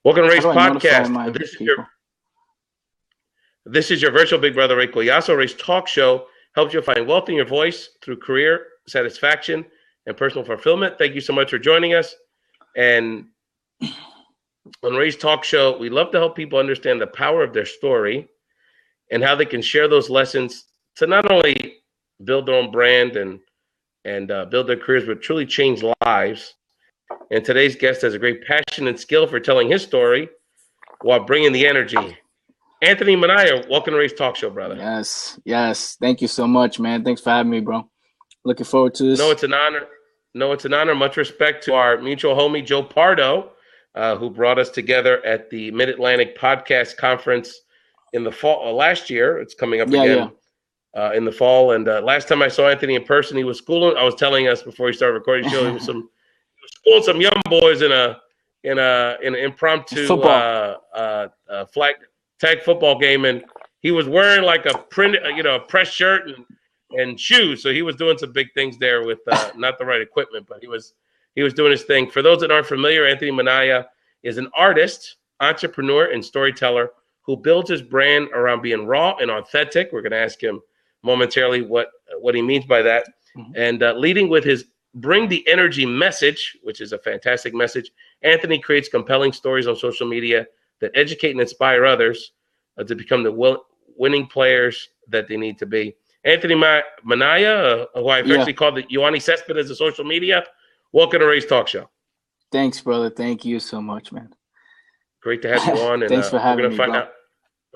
Welcome to How Race do I notify Podcast. my This is your people? this is your virtual Big Brother Ray Collazo. Race Talk Show helps you find wealth in your voice through career satisfaction and personal fulfillment. Thank you so much for joining us. And on Ray's Talk Show, we love to help people understand the power of their story and how they can share those lessons to not only build their own brand and build their careers, but truly change lives. And today's guest has a great passion and skill for telling his story while bringing the energy. Anthony Minaya, welcome to Race Talk Show, brother. Yes, yes. Thank you so much, man. Thanks for having me, bro. Looking forward to No, this. it's an honor. No, it's an honor. Much respect to our mutual homie, Joe Pardo, who brought us together at the Mid-Atlantic Podcast Conference in the fall last year. It's coming up Yeah, yeah. again in the fall. And last time I saw Anthony in person, he was schooling. I was telling us before he started recording the show, he was schooling some young boys in an impromptu Football. flag tag football game, and he was wearing like a a press shirt and shoes. So he was doing some big things there with not the right equipment, but he was doing his thing. For those that aren't familiar, Anthony Minaya is an artist, entrepreneur, and storyteller who builds his brand around being raw and authentic. We're going to ask him momentarily what he means by that, and leading with his Bring the Energy message, which is a fantastic message. Anthony creates compelling stories on social media that educate and inspire others to become the winning players that they need to be. Anthony Minaya, who I Yeah. affectionately call the Ioanni Cespedes of social media, welcome to Race Talk Show. Thanks, brother. Thank you so much, man. Great to have you on. And Thanks for we're having going to me, find bro. out.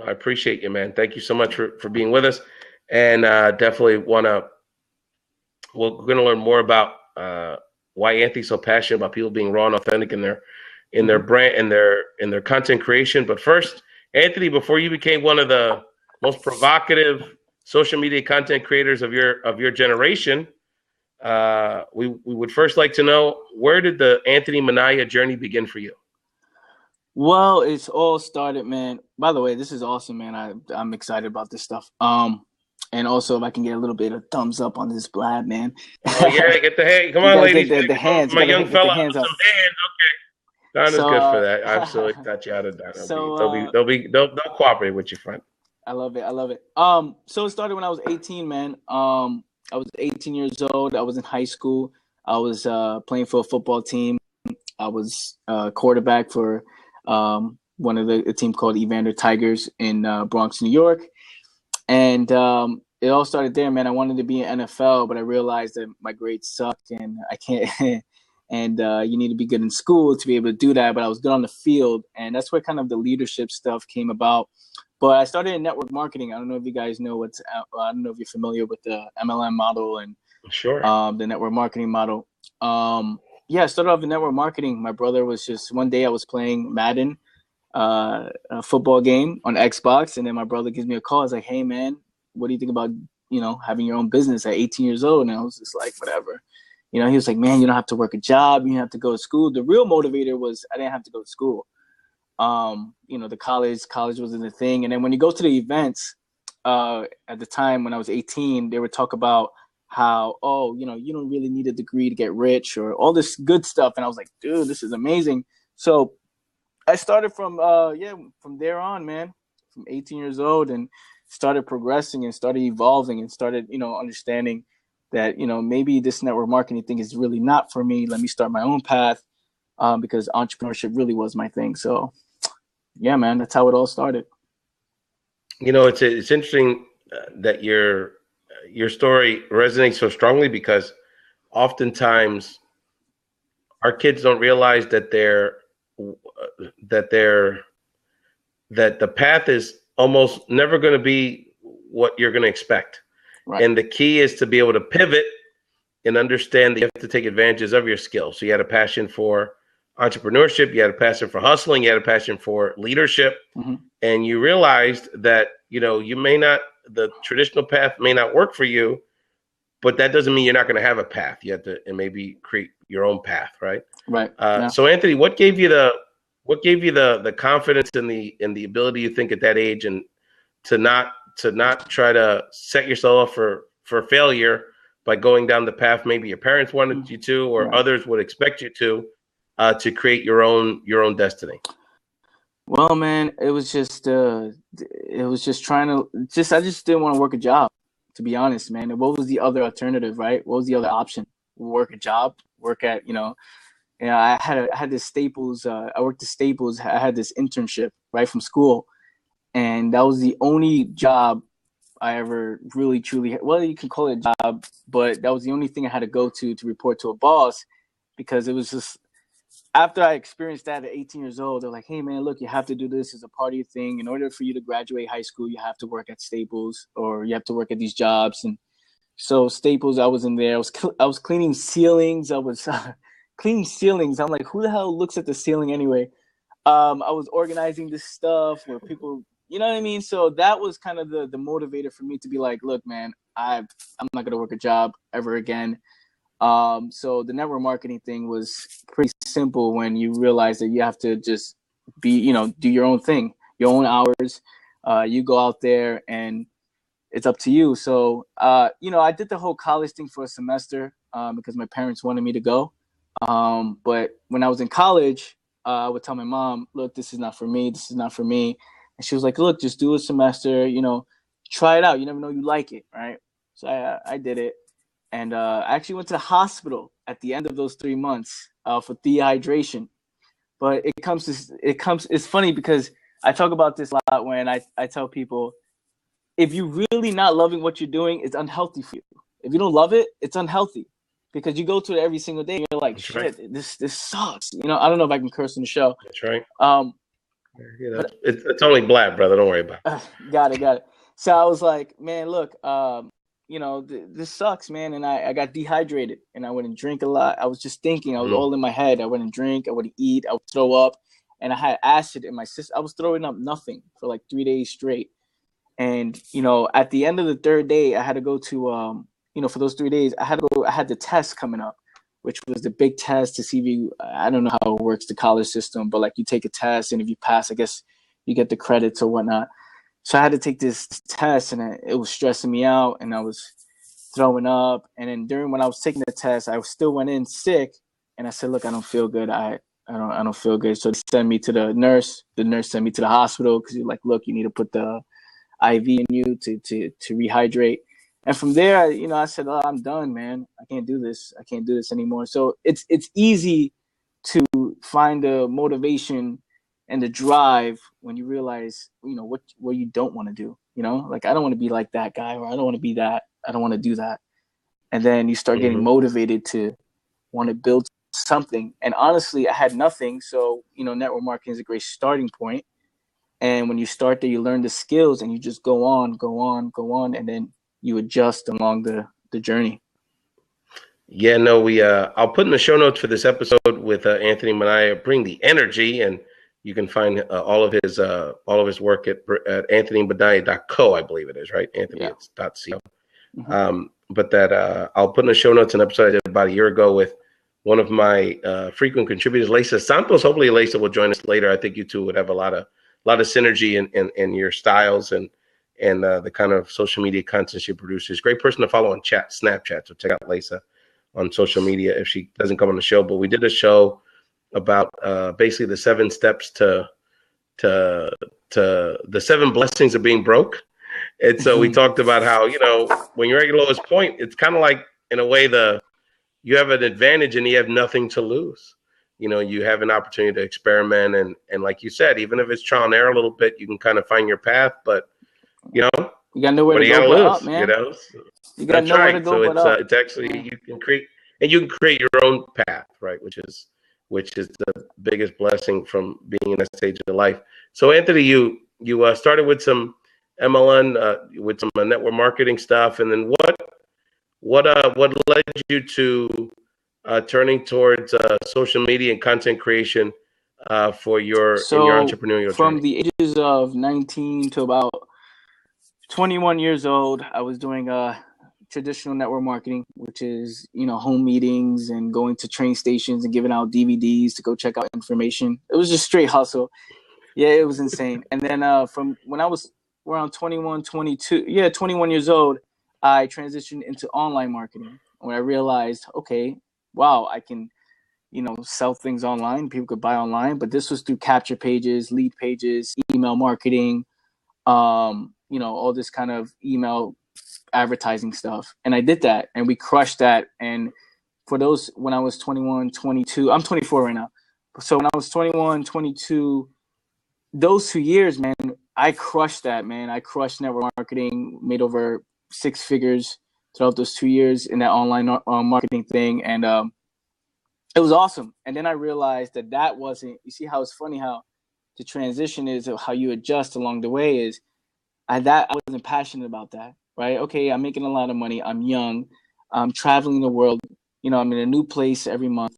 I appreciate you, man. Thank you so much for being with us. And definitely we're going to learn more about why Anthony's so passionate about people being raw and authentic in their brand and their content creation. But first, Anthony, before you became one of the most provocative social media content creators of your generation, we would first like to know, where did the Anthony Minaya journey begin for you? Well, it's all started, man. By the way, this is awesome, man. I'm excited about this stuff. And also if I can get a little bit of thumbs up on this blab, man. Oh yeah, get the hand. Come You on, gotta ladies. get the hands. You My gotta young get the fella, hands up. some hands. Okay, Donna's So good for that. Absolutely, got you out of that. so They'll cooperate with you, friend. I love it. I love it. So it started when I was 18, man. I was 18 years old. I was in high school. I was playing for a football team. I was quarterback for one of a team called Evander Tigers in Bronx, New York. And it all started there, man. I wanted to be in NFL, but I realized that my grades sucked and I can't. And you need to be good in school to be able to do that. But I was good on the field, and that's where kind of the leadership stuff came about. But I started in network marketing. I don't know if you guys know I don't know if you're familiar with the MLM model and Sure. the network marketing model. Yeah, I started off in network marketing. My brother was just one day I was playing Madden, a football game on Xbox, and then my brother gives me a call. He's like, "Hey, man, what do you think about having your own business at 18 years old?" And I was just like, "Whatever." He was like, "Man, you don't have to work a job. You don't have to go to school." The real motivator was I didn't have to go to school. The college wasn't a thing. And then when you go to the events, at the time when I was 18, they would talk about how, you don't really need a degree to get rich or all this good stuff. And I was like, dude, this is amazing. So I started from there on, man, from 18 years old, and started progressing and started evolving and started, understanding that, maybe this network marketing thing is really not for me. Let me start my own path, because entrepreneurship really was my thing. So yeah, man, that's how it all started. It's interesting that your story resonates so strongly, because oftentimes our kids don't realize that the path is almost never going to be what you're going to expect. Right. And the key is to be able to pivot and understand that you have to take advantages of your skills. So you had a passion for entrepreneurship, you had a passion for hustling, you had a passion for leadership, and you realized that the traditional path may not work for you, but that doesn't mean you're not going to have a path. You have to and maybe create your own path, right? Right. Yeah. So Anthony, what gave you the confidence and the ability, you think, at that age, and to not try to set yourself up for failure by going down the path maybe your parents wanted you to, or others would expect you to create your own destiny? Well, man, it was just trying to I just didn't want to work a job, to be honest, man. And what was the other alternative, right? What was the other option? Work a job, work at, I had this Staples. I worked at Staples. I had this internship right from school, and that was the only job I ever really truly had. Well, you can call it a job, but that was the only thing I had to go to report to a boss, because it was just after I experienced that at 18 years old. They're like, "Hey, man, look, you have to do this as a part of your thing. In order for you to graduate high school, you have to work at Staples, or you have to work at these jobs." And so Staples, I was in there. I was cleaning ceilings. I was cleaning ceilings. I'm like, who the hell looks at the ceiling anyway? I was organizing this stuff where people, you know what I mean. So that was kind of the motivator for me to be like, look, man, I'm not gonna work a job ever again. So the network marketing thing was pretty simple when you realize that you have to just do your own thing, your own hours. You go out there and it's up to you. So, I did the whole college thing for a semester because my parents wanted me to go. But when I was in college, I would tell my mom, look, this is not for me. This is not for me. And she was like, look, just do a semester, try it out. You never know you like it, right? So I did it. And I actually went to the hospital at the end of those 3 months for dehydration. But it's funny because I talk about this a lot when I tell people, if you're really not loving what you're doing, it's unhealthy for you. If you don't love it, it's unhealthy because you go to it every single day and you're like, That's right. shit, this sucks. I don't know if I can curse on the show. That's right. Um, But it's only black, brother. Don't worry about it. got it. So I was like, man, look, this sucks, man. And I got dehydrated and I wouldn't drink a lot. I was just thinking, I was all in my head. I wouldn't drink, I wouldn't eat, I would throw up. And I had acid in my system. I was throwing up nothing for like 3 days straight. And at the end of the third day, I had to go to for those 3 days, I had the test coming up, which was the big test to see if you, I don't know how it works, the college system, but like you take a test and if you pass, I guess you get the credits or whatnot. So I had to take this test and it was stressing me out and I was throwing up. And then during when I was taking the test, I still went in sick and I said, look, I don't feel good. I don't feel good. So they sent me to the nurse. The nurse sent me to the hospital because you're like, look, you need to put the IV in you to rehydrate. And from there, I said, oh, I'm done, man. I can't do this. I can't do this anymore. So it's easy to find the motivation and the drive when you realize, what you don't want to do. Like I don't want to be like that guy, or I don't want to be that. I don't want to do that. And then you start getting motivated to want to build something. And honestly, I had nothing. So, network marketing is a great starting point. And when you start there, you learn the skills and you just go on, go on, go on, and then you adjust along the journey. Yeah, no, I'll put in the show notes for this episode with Anthony Minaya. Bring the energy, and you can find all of his work at anthonyminaya.co, I believe it is, right? Anthony, Yeah. it's .co. But that I'll put in the show notes an episode I did about a year ago with one of my frequent contributors, Lisa Santos. Hopefully, Lisa will join us later. I think you two would have a lot of synergy in your styles and the kind of social media content she produces. Great person to follow on Snapchat. So check out Lisa on social media if she doesn't come on the show. But we did a show about basically the 7 steps to the 7 blessings of being broke. And so we talked about how, when you're at your lowest point, it's kind of like, in a way, you have an advantage and you have nothing to lose. You have an opportunity to experiment. And like you said, even if it's trial and error a little bit, you can kind of find your path. But, you got nowhere to go but lose, up, man. You got That's nowhere right. to go So but up. It's actually, you can create your own path, right? Which is the biggest blessing from being in that stage of life. So Anthony, you started with some MLM, with some network marketing stuff, and then what led you to turning towards social media and content creation in your entrepreneurial from journey? the ages of 19 to about 21 years old, I was doing traditional network marketing, which is, home meetings and going to train stations and giving out DVDs to go check out information. It was just straight hustle. Yeah, it was insane. And then from when I was around 21, 21 years old, I transitioned into online marketing when I realized, okay, wow, I can, sell things online. People could buy online, but this was through capture pages, lead pages, email marketing, all this kind of email advertising stuff. And I did that, and we crushed that. And for those, when I was 21, 22, I'm 24 right now. So when I was 21, 22, those 2 years, man, I crushed that, man. I crushed network marketing, made over 6 figures throughout those 2 years in that online marketing thing. And it was awesome. And then I realized that wasn't, you see how it's funny how the transition is, how you adjust along the way is, I wasn't passionate about that, right? Okay, I'm making a lot of money. I'm young. I'm traveling the world. I'm in a new place every month,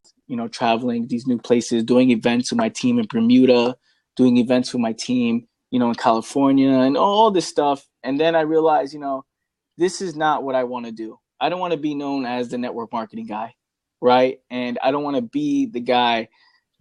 traveling these new places, doing events with my team in Bermuda, doing events with my team, in California and all this stuff. And then I realized, this is not what I want to do. I don't want to be known as the network marketing guy, right? And I don't want to be the guy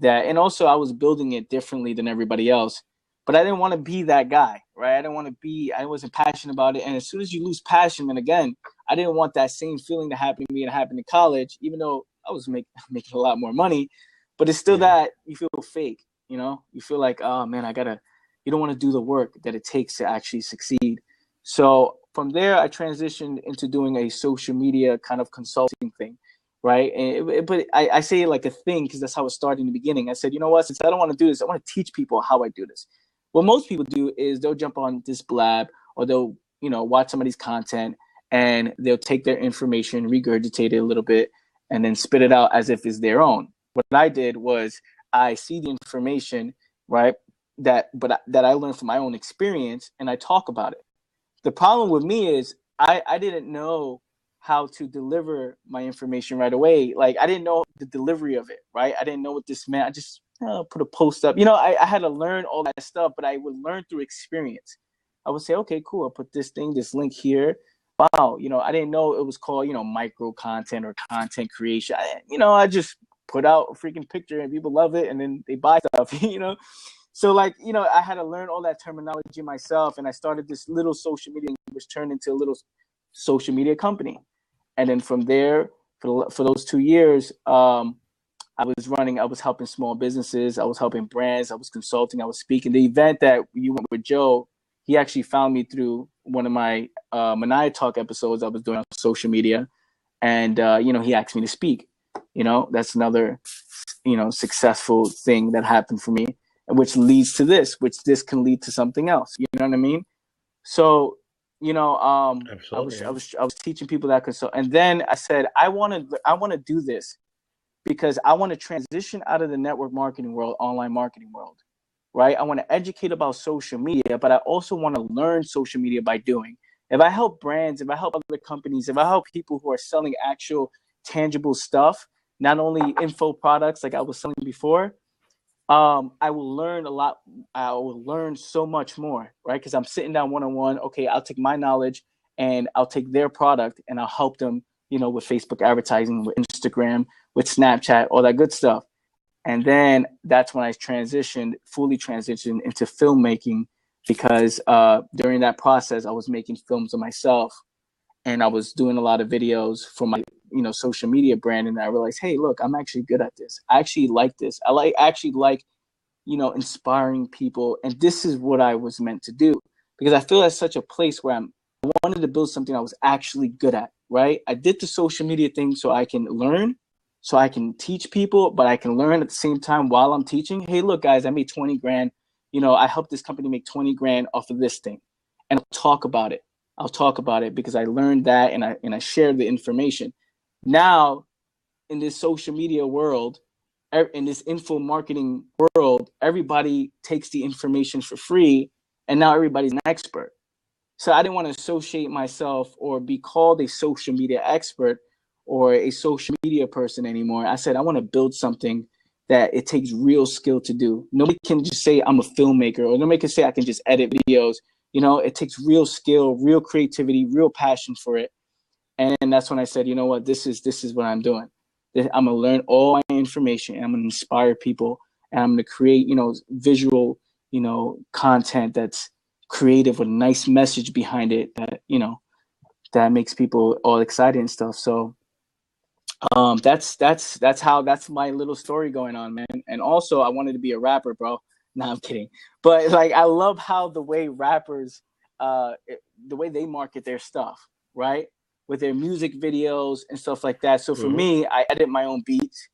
and also I was building it differently than everybody else. But I didn't want to be that guy, right? I wasn't passionate about it. And as soon as you lose passion, and again, I didn't want that same feeling to happen to me and happen in college, even though I was making a lot more money, but it's still that you feel fake, you feel like, oh man, you don't want to do the work that it takes to actually succeed. So from there, I transitioned into doing a social media kind of consulting thing, right? But I say it like a thing because that's how it started in the beginning. I said, you know what, since I don't want to do this, I want to teach people how I do this. What most people do is they'll jump on this blab or they'll, watch somebody's content and they'll take their information, regurgitate it a little bit, and then spit it out as if it's their own. What I did was I see the information, right, that I learned from my own experience, and I talk about it. The problem with me is I didn't know how to deliver my information right away. Like I didn't know the delivery of it, right? I didn't know what this meant. I just put a post up. I had to learn all that stuff, but I would learn through experience. I would say, okay, cool. I'll put this link here. Wow. I didn't know it was called, micro content or content creation. I just put out a freaking picture and people love it and then they buy stuff, So I had to learn all that terminology myself. And I started this little social media, which turned into a little social media company. And then from there, for those 2 years, I was helping small businesses. I was helping brands. I was consulting. I was speaking. The event that you went with Joe, he actually found me through one of my Minaya Talk episodes I was doing on social media. And, he asked me to speak. That's another, successful thing that happened for me, which leads to which this can lead to something else. You know what I mean? So, I was teaching people that consult. And then I said, I want to do this because I want to transition out of the network marketing world, online marketing world, right? I want to educate about social media, but I also want to learn social media by doing. If I help brands, if I help other companies, if I help people who are selling actual tangible stuff, not only info products like I was selling before, I will learn a lot. I will learn so much more, right? Because I'm sitting down one-on-one. Okay, I'll take my knowledge and I'll take their product and I'll help them, with Facebook advertising, with Instagram, with Snapchat, all that good stuff. And then that's when I fully transitioned into filmmaking because during that process, I was making films of myself and I was doing a lot of videos for my, social media brand. And I realized, hey, look, I'm actually good at this. I actually like this. I actually like, inspiring people. And this is what I was meant to do because I feel that's such a place where I wanted to build something I was actually good at, right? I did the social media thing so I can learn, so I can teach people, but I can learn at the same time while I'm teaching. Hey, look, guys, I made 20 grand. I helped this company make 20 grand off of this thing. And I'll talk about it because I learned that and I shared the information. Now, in this social media world, in this info marketing world, everybody takes the information for free, and now everybody's an expert. So I didn't want to associate myself or be called a social media expert or a social media person anymore. I said, I want to build something that it takes real skill to do. Nobody can just say I'm a filmmaker, or nobody can say I can just edit videos. It takes real skill, real creativity, real passion for it. And that's when I said, you know what, this is what I'm doing. I'm going to learn all my information and I'm going to inspire people and I'm going to create, visual, content that's creative with a nice message behind it that, that makes people all excited and stuff. So That's my little story going on, man. And also, I wanted to be a rapper, bro. No, I'm kidding. But like, I love how the way rappers, the way they market their stuff, right? With their music videos and stuff like that. So for Mm-hmm. me, I edit my own beats.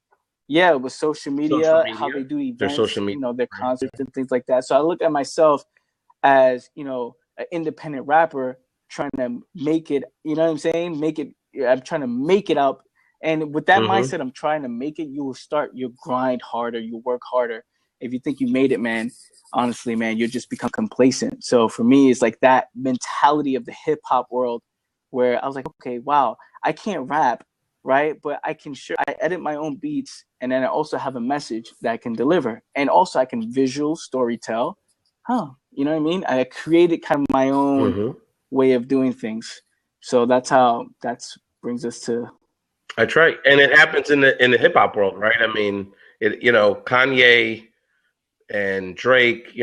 Yeah, with social Social media, how media. they do Their events, social media. their concerts and things like that. So I look at myself as an independent rapper trying to make it. You know what I'm saying? Make it. I'm trying to make it up, and with that Mm-hmm. mindset, I'm trying to make it. You will start. You grind harder. You work harder. If you think you made it, man, honestly, man, you'll just become complacent. So for me, it's like that mentality of the hip hop world, where I was like, okay, wow, I can't rap, right? But I can sure I edit my own beats, and then I also have a message that I can deliver, and also I can visual story tell. You know what I mean? I created kind of my own Mm-hmm. way of doing things. So that's brings us to I try, and it happens in the hip hop world, right? I mean, Kanye and Drake,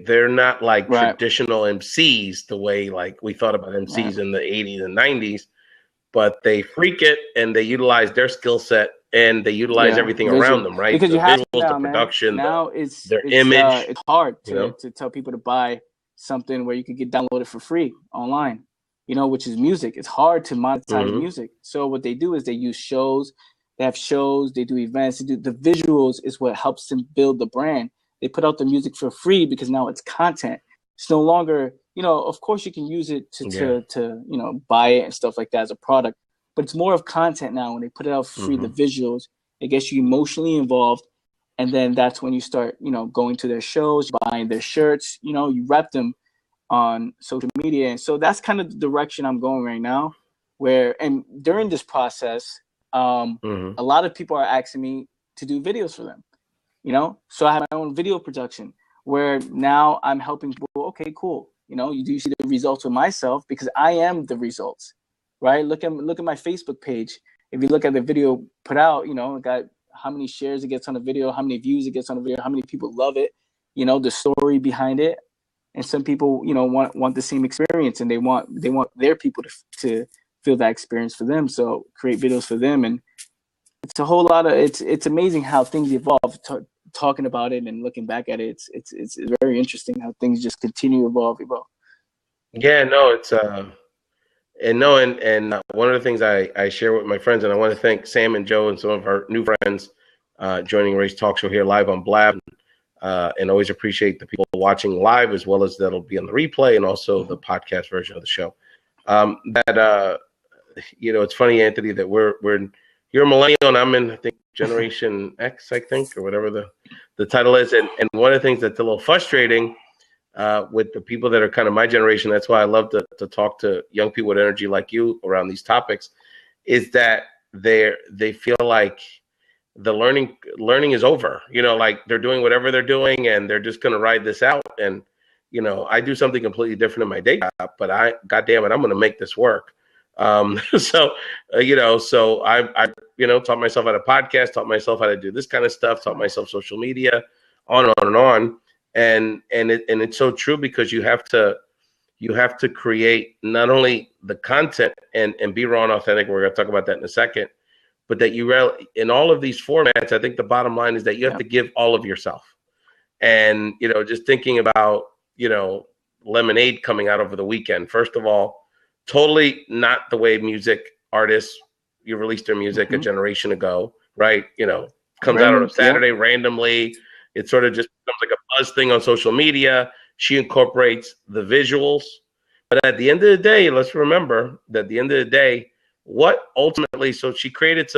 they're not like right, traditional MCs the way like we thought about right. MCs in the 80s and 90s, but they freak it and they utilize their skill set and they utilize Yeah, everything around visual. them, right? Because The you have to visuals, the now, man. production, Now their image, it's hard you know. to tell people to buy something where you could get downloaded for free online. Which is music. It's hard to monetize Mm-hmm. music. So what they do is they use shows. They have shows. They do events. They do the visuals is what helps them build the brand. They put out the music for free because now it's content. It's no longer, of course you can use it Yeah. to buy it and stuff like that as a product, but it's more of content now when they put it out for free, the Mm-hmm. visuals, it gets you emotionally involved. And then that's when you start, going to their shows, buying their shirts, you rep them on social media. And so that's kind of the direction I'm going right now. And during this process, Mm-hmm. a lot of people are asking me to do videos for them, So I have my own video production where now I'm helping people. Okay, cool. You do see the results with myself because I am the results, right? Look at my Facebook page. If you look at the video put out, it got how many shares it gets on the video, how many views it gets on the video, how many people love it, the story behind it. And some people, want the same experience, and they want their people to feel that experience for them. So create videos for them, and it's a whole lot of it's amazing how things evolve. Talking about it and looking back at it, it's very interesting how things just continue to evolve. Yeah, no, it's and no, and one of the things I share with my friends, and I want to thank Sam and Joe and some of our new friends joining Ray's Talk Show here live on Blab, and always appreciate the people watching live as well as that'll be on the replay and also the podcast version of the show. That it's funny, Anthony, that we're you're a millennial and I'm in I think Generation X, I think, or whatever the title is, and one of the things that's a little frustrating with the people that are kind of my generation. That's why I love to talk to young people with energy like you around these topics. Is that they feel like the learning is over. Like they're doing whatever they're doing and they're just going to ride this out. And I do something completely different in my day job, but God damn it, I'm going to make this work. So I taught myself how to podcast, taught myself how to do this kind of stuff, taught myself social media, on and on and on. And it's so true because you have to create not only the content and be raw and authentic. We're going to talk about that in a second, but that in all of these formats, I think the bottom line is that you have Yeah. to give all of yourself. And just thinking about Lemonade coming out over the weekend. First of all, totally not the way music artists you released their music a Mm-hmm. generation ago, right? Comes out on a Randoms. Yeah. Saturday randomly. It sort of just becomes like a buzz thing on social media. She incorporates the visuals. But at the end of the day, let's remember that at the end of the day, what ultimately, so she created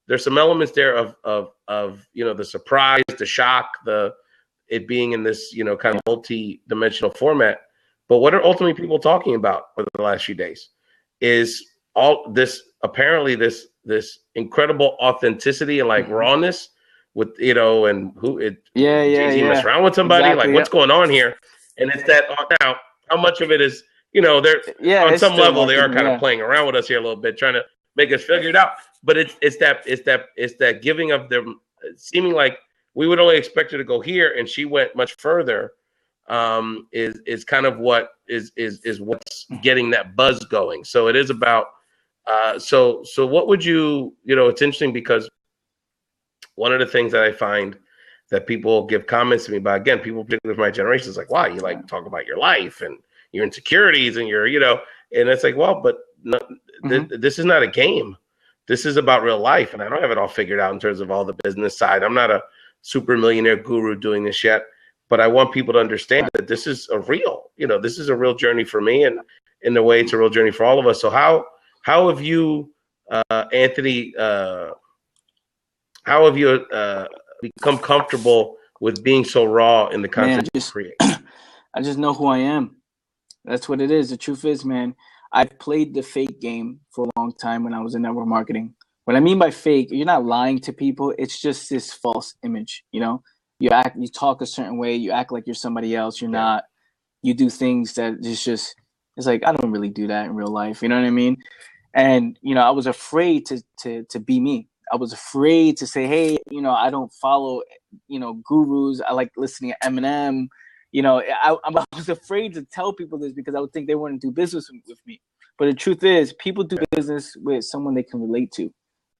there's some elements there of the surprise, the shock, it being in this, kind of multi-dimensional format. But what are ultimately people talking about for the last few days is all this, apparently this incredible authenticity and like Mm-hmm. rawness with, and Yeah. Yeah. Jay-Z messed Yeah. around with somebody, like Exactly. Yeah. what's going on here? And it's that now, how much of it is, they're Yeah. on It's some still level, they are marketing. kind of Yeah. playing around with us here a little bit, trying to make us figure it out. But it's that giving of them seeming like we would only expect her to go here, and she went much further. Is kind of what is what's getting that buzz going. So it is about So what would you, it's interesting because one of the things that I find that people give comments to me about, again, people particularly of my generation, is like, wow, you like talk about your life and your insecurities and your, and it's like, well, but no, this is not a game. This is about real life. And I don't have it all figured out in terms of all the business side. I'm not a super millionaire guru doing this yet, but I want people to understand that this is this is a real journey for me. And in a way, it's a real journey for all of us. So how have you, Anthony, how have you become comfortable with being so raw in the content you create? I just know who I am. That's what it is. The truth is, man, I've played the fake game for a long time when I was in network marketing. What I mean by fake, you're not lying to people. It's just this false image. You talk a certain way, you act like you're somebody else. You're not. You do things that it's like, I don't really do that in real life. You know what I mean? And I was afraid to be me. I was afraid to say, hey, I don't follow, gurus. I like listening to Eminem. I was afraid to tell people this because I would think they wouldn't do business with me. But the truth is, people do business with someone they can relate to,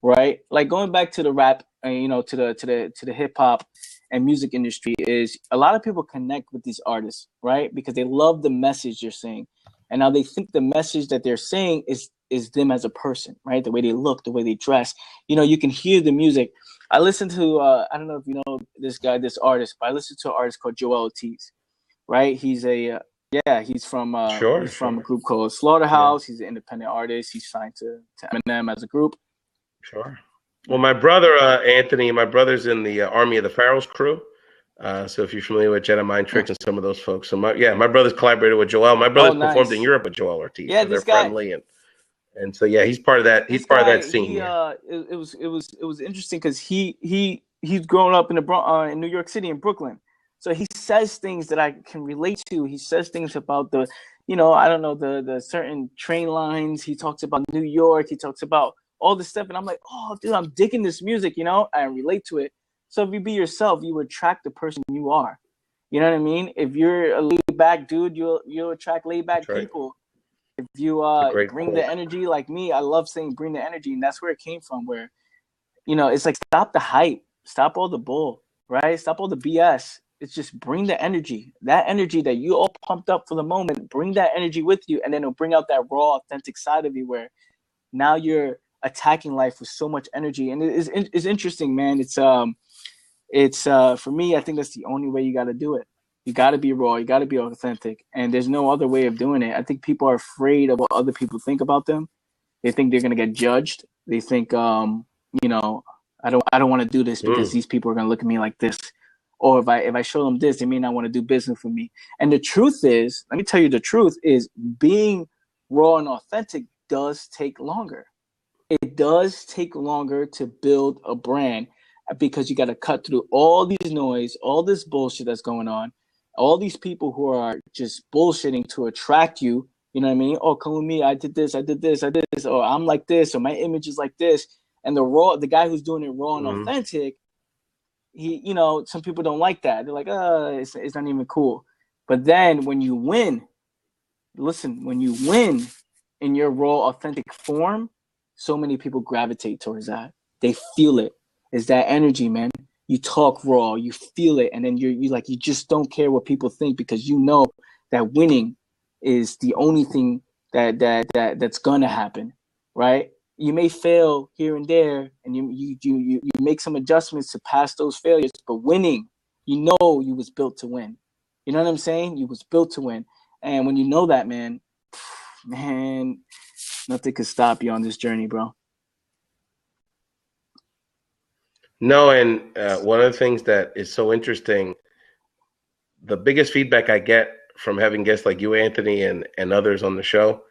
right? Like going back to the rap, to the hip hop and music industry, is a lot of people connect with these artists, right? Because they love the message they're saying, and now they think the message that they're saying is them as a person, right? The way they look, the way they dress. You can hear the music. I listen to I don't know if you know this artist, but I listen to an artist called Joel Ortiz, right? He's he's from a group called Slaughterhouse. He's an independent artist. He's signed to Eminem as a group. Sure. Well, my brother Anthony, my brother's in the Army of the Pharaohs crew. So if you're familiar with Jedi Mind Tricks and some of those folks, so my brother's collaborated with Joel. My brother's performed in Europe with Joel Ortiz. Yeah, so they're friendly, and so he's part of that. He's part of that scene. It was interesting because he's grown up in New York City, in Brooklyn. So he says things that I can relate to. He says things about the, I don't know, the certain train lines. He talks about New York. He talks about all this stuff. And I'm like, oh, dude, I'm digging this music, I relate to it. So if you be yourself, you attract the person you are. You know what I mean? If you're a laid back dude, you'll attract laid back people. If you bring the energy like me, I love saying bring the energy. And that's where it came from, where, it's like, stop the hype, stop all the bull, right? Stop all the BS. It's just bring the energy, that energy that you all pumped up for the moment, bring that energy with you. And then it'll bring out that raw, authentic side of you where now you're attacking life with so much energy. And it's interesting, man. It's for me, I think that's the only way you got to do it. You got to be raw. You got to be authentic. And there's no other way of doing it. I think people are afraid of what other people think about them. They think they're going to get judged. They think, I don't want to do this because these people are going to look at me like this. Or if I show them this, they may not want to do business with me. And the truth is, let me tell you the truth, is being raw and authentic does take longer. It does take longer to build a brand because you got to cut through all these noise, all this bullshit that's going on, all these people who are just bullshitting to attract you. You know what I mean? Oh, come with me. I did this. Or I'm like this. Or my image is like this. And the guy who's doing it raw and authentic, some people don't like that. They're like, it's not even cool. But then when you win in your raw, authentic form, so many people gravitate towards that. They feel it. It's that energy, man. You talk raw, you feel it, and then you just don't care what people think because you know that winning is the only thing that's gonna happen, right? You may fail here and there, and you make some adjustments to pass those failures, but winning, you was built to win. You know what I'm saying? You was built to win, and when you know that, man, nothing could stop you on this journey, bro. No, and one of the things that is so interesting, the biggest feedback I get from having guests like you, Anthony, and others on the show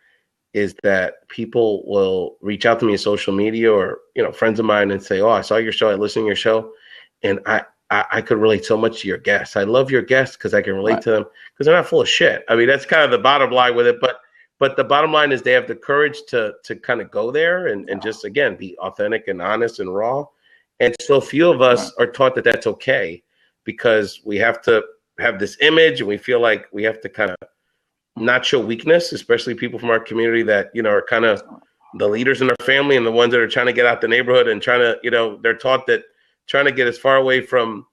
is that people will reach out to me on social media or, friends of mine and say, oh, I saw your show, I listened to your show, and I could relate so much to your guests. I love your guests because I can relate to them because they're not full of shit. I mean, that's kind of the bottom line with it. But the bottom line is they have the courage to kind of go there and just, again, be authentic and honest and raw. And so few of us are taught that that's okay because we have to have this image and we feel like we have to kind of not show weakness, especially people from our community that, are kind of the leaders in their family and the ones that are trying to get out the neighborhood and trying to, they're taught that trying to get as far away from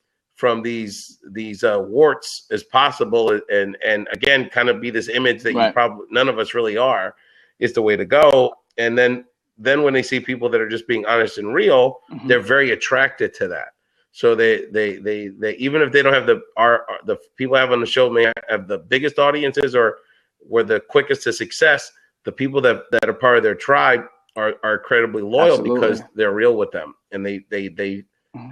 these warts as possible, and again, kind of be this image that you Right. probably none of us really are, is the way to go. And then when they see people that are just being honest and real, they're very attracted to that. So they even if they don't have the people I have on the show may have the biggest audiences or were the quickest to success, the people that are part of their tribe are incredibly loyal. Absolutely. Because they're real with them and they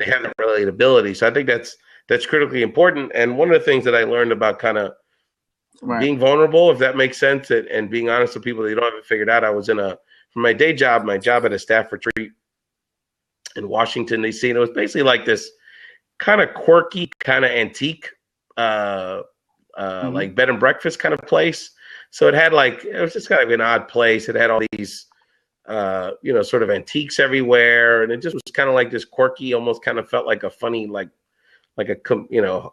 have the relatability. So I think that's critically important. And one of the things that I learned about kind of being vulnerable, if that makes sense, and being honest with people that you don't have it figured out. I was for my day job, at a staff retreat in Washington, D.C. And it was basically like this kind of quirky, kind of antique, like bed and breakfast kind of place. So it was just kind of an odd place. It had all these, sort of antiques everywhere. And it just was kind of like this quirky, almost kind of felt like a funny, it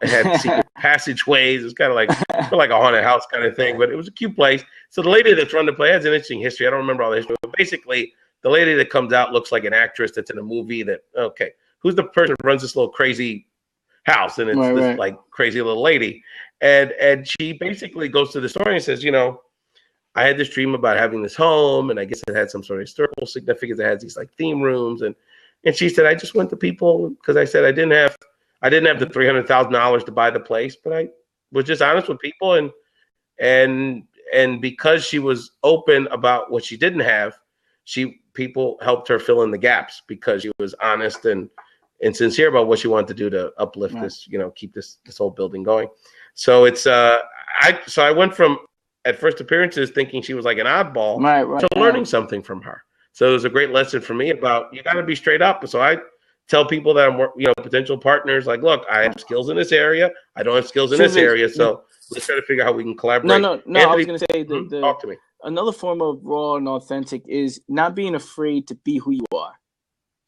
had secret passageways. It was kind of like a haunted house kind of thing, but it was a cute place. So the lady that's run the play has an interesting history. I don't remember all the history, but basically the lady that comes out looks like an actress that's in a movie who's the person who runs this little crazy house? And it's this like crazy little lady. And she basically goes to the story and says, I had this dream about having this home, and I guess it had some sort of historical significance. It has these like theme rooms. And she said, I just went to people because I said I didn't have the $300,000 to buy the place, but I was just honest with people, and because she was open about what she didn't have, people helped her fill in the gaps because she was honest and sincere about what she wanted to do to uplift this, keep this whole building going. So it's I went from at first appearances thinking she was like an oddball to learning something from her. So it was a great lesson for me about you got to be straight up. So I tell people that I'm, potential partners, like, look, I have skills in this area. I don't have skills in this area. So let's try to figure out how we can collaborate. No. Anthony, I was going to say talk to me. Another form of raw and authentic is not being afraid to be who you are.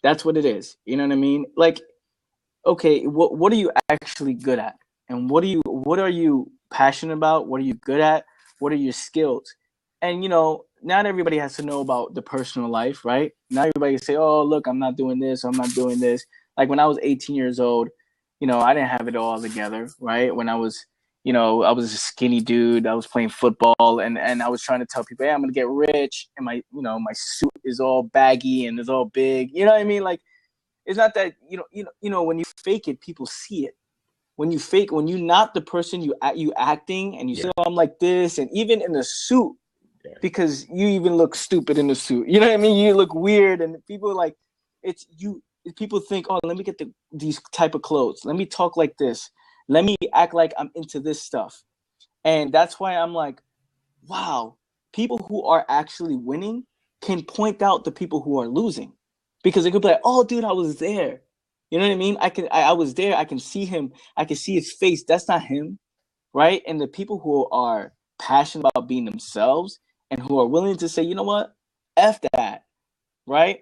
That's what it is. You know what I mean? Like, okay, what are you actually good at? And what are you passionate about? What are you good at? What are your skills? And, not everybody has to know about the personal life, right? Not everybody can say, oh, look, I'm not doing this, I'm not doing this. Like when I was 18 years old, I didn't have it all together, right? When I was, I was a skinny dude, I was playing football and I was trying to tell people, hey, I'm going to get rich. And my suit is all baggy and it's all big. You know what I mean? Like, it's not that, when you fake it, people see it. When you're not the person you acting and you say, oh, I'm like this. And even in the suit, because you even look stupid in the suit. You know what I mean? You look weird, and people like it's you. People think, oh, let me get these type of clothes. Let me talk like this. Let me act like I'm into this stuff. And that's why I'm like, wow, people who are actually winning can point out the people who are losing, because they could be like, oh, dude, I was there. You know what I mean? I was there. I can see him. I can see his face. That's not him, right? And the people who are passionate about being themselves and who are willing to say, you know what, F that, right?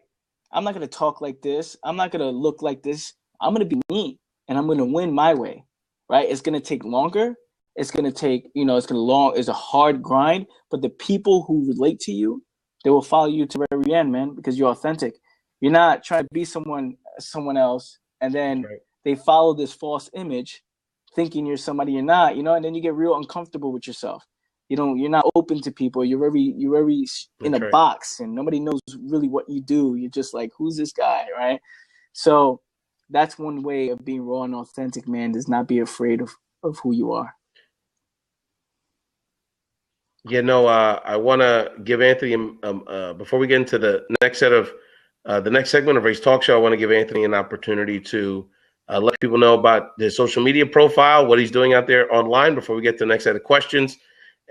I'm not going to talk like this. I'm not going to look like this. I'm going to be me, and I'm going to win my way, right? It's going to take longer. It's going to take, it's a hard grind, but the people who relate to you, they will follow you to the very end, man, because you're authentic. You're not trying to be someone else, and then they follow this false image thinking you're somebody you're not, and then you get real uncomfortable with yourself. You're not open to people. You're very in a box, and nobody knows really what you do. You're just like, who's this guy, right? So that's one way of being raw and authentic, man. Is not be afraid of who you are. I want to give Anthony, before we get into the next segment of Race Talk Show, I want to give Anthony an opportunity to let people know about his social media profile, what he's doing out there online before we get to the next set of questions.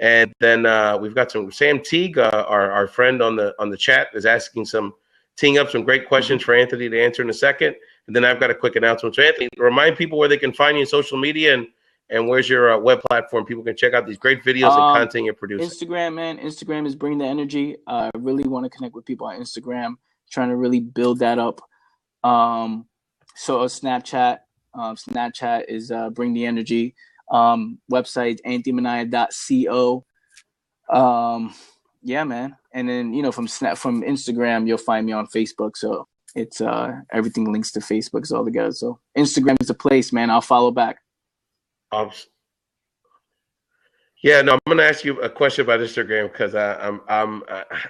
And then we've got Sam Teague, our friend on the chat, is teeing up some great questions for Anthony to answer in a second. And then I've got a quick announcement. So Anthony, remind people where they can find you on social media and where's your web platform? People can check out these great videos and content you're producing. Instagram, man. Instagram is Bring the Energy. I really want to connect with people on Instagram, trying to really build that up. So Snapchat. Snapchat is Bring the Energy. Website, anthonyminaya.co. Yeah, man. And then, from Instagram, you'll find me on Facebook. So it's everything links to Facebook is all together. So Instagram is the place, man. I'll follow back. Um, Yeah, no, I'm going to ask you a question about Instagram because I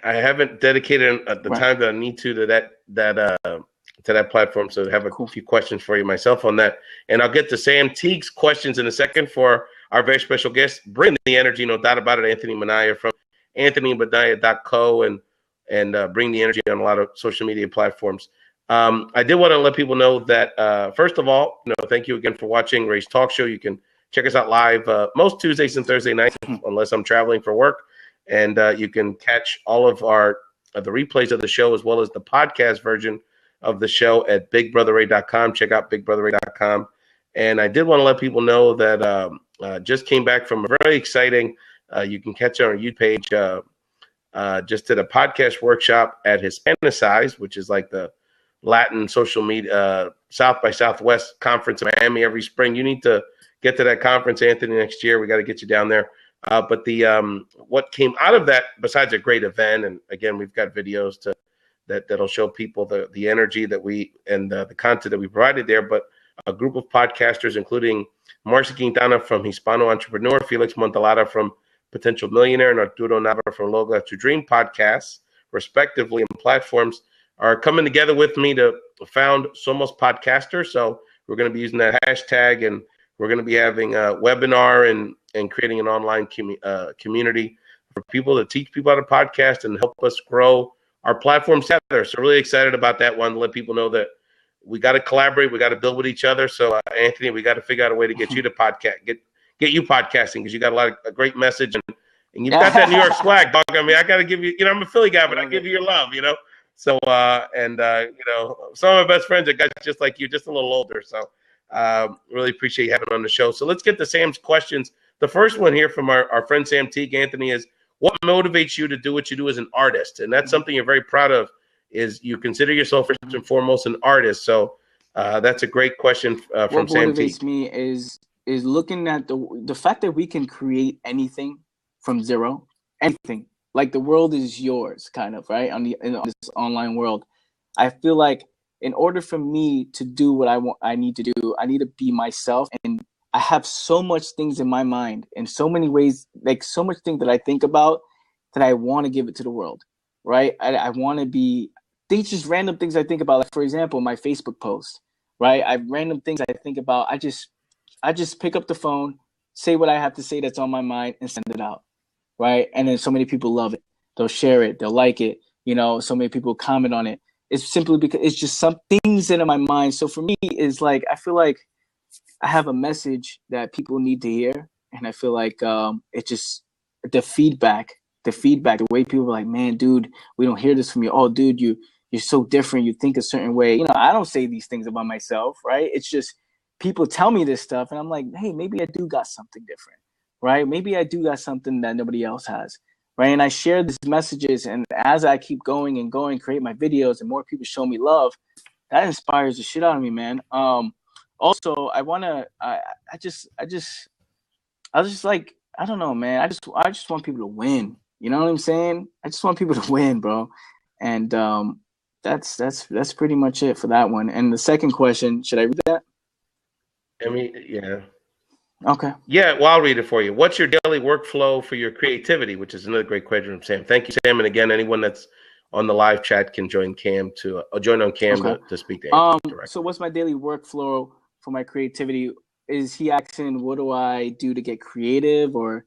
haven't dedicated the Right. time that I need to that platform. So I have a Cool. few questions for you myself on that, and I'll get to Sam Teague's questions in a second for our very special guest. Bring the energy, no doubt about it. Anthony Minaya from AnthonyMinaya.co and bring the energy on a lot of social media platforms. I did want to let people know that first of all, thank you again for watching Ray's Talk Show. You can check us out live most Tuesdays and Thursday nights, unless I'm traveling for work. And you can catch all of the replays of the show as well as the podcast version of the show at BigBrotherRay.com. Check out BigBrotherRay.com. And I did want to let people know that just came back from a very exciting. You can catch it on our YouTube page. Just did a podcast workshop at Hispanicize, which is like the Latin social media South by Southwest conference in Miami every spring. You need to get to that conference, Anthony, next year. We got to get you down there. But what came out of that, besides a great event, and again, we've got videos that'll show people the energy that we and the content that we provided there. But a group of podcasters, including Marcy Quintana from Hispano Entrepreneur, Felix Montalada from Potential Millionaire, and Arturo Navarro from Loga to Dream podcasts, respectively, and platforms are coming together with me to found Somos Podcaster. So we're going to be using that hashtag, and we're going to be having a webinar and creating an online community for people to teach people how to podcast and help us grow our platforms together. So really excited about that one, to let people know that we got to collaborate, we got to build with each other. So Anthony, we got to figure out a way to get you to podcast, get you podcasting, because you got a great message, and you've got that New York swag, dog. I mean, I got to give you, I'm a Philly guy, but I give you your love, So, some of my best friends are guys just like you, just a little older. So, really appreciate you having on the show. So let's get to Sam's questions. The first one here from our friend Sam Teague, Anthony, is what motivates you to do what you do as an artist? And that's something you're very proud of, is you consider yourself first and foremost an artist. So that's a great question from Sam Teague. What motivates me is looking at the fact that we can create anything from zero, anything. Like the world is yours, kind of, right? On this online world, I feel like in order for me to do what I need to do, I need to be myself. And I have so much things in my mind in so many ways, like so much things that I think about that I want to give it to the world, right? I want to be things, just random things I think about. Like, for example, my Facebook post, right? Random things I think about. I just pick up the phone, say what I have to say that's on my mind, and send it out, right? And then so many people love it. They'll share it. They'll like it. So many people comment on it. It's simply because it's just some things in my mind. So for me, it's like I feel like I have a message that people need to hear, and I feel like it just the feedback, the way people are like, man, dude, we don't hear this from you. Oh, dude, you're so different. You think a certain way. I don't say these things about myself, right? It's just people tell me this stuff, and I'm like, hey, maybe I do got something different, right? Maybe I do got something that nobody else has. Right. And I share these messages, and as I keep going and going, create my videos, and more people show me love, that inspires the shit out of me, man. Also, I just like, I don't know, man. I just want people to win. You know what I'm saying? I just want people to win, bro. And that's pretty much it for that one. And the second question, should I read that? I mean, yeah. Okay. Yeah, well, I'll read it for you. What's your daily workflow for your creativity? Which is another great question from Sam. Thank you, Sam. And again, anyone that's on the live chat can join Cam join on Cam to speak to Anthony directly. So what's my daily workflow for my creativity? Is he asking what do I do to get creative, or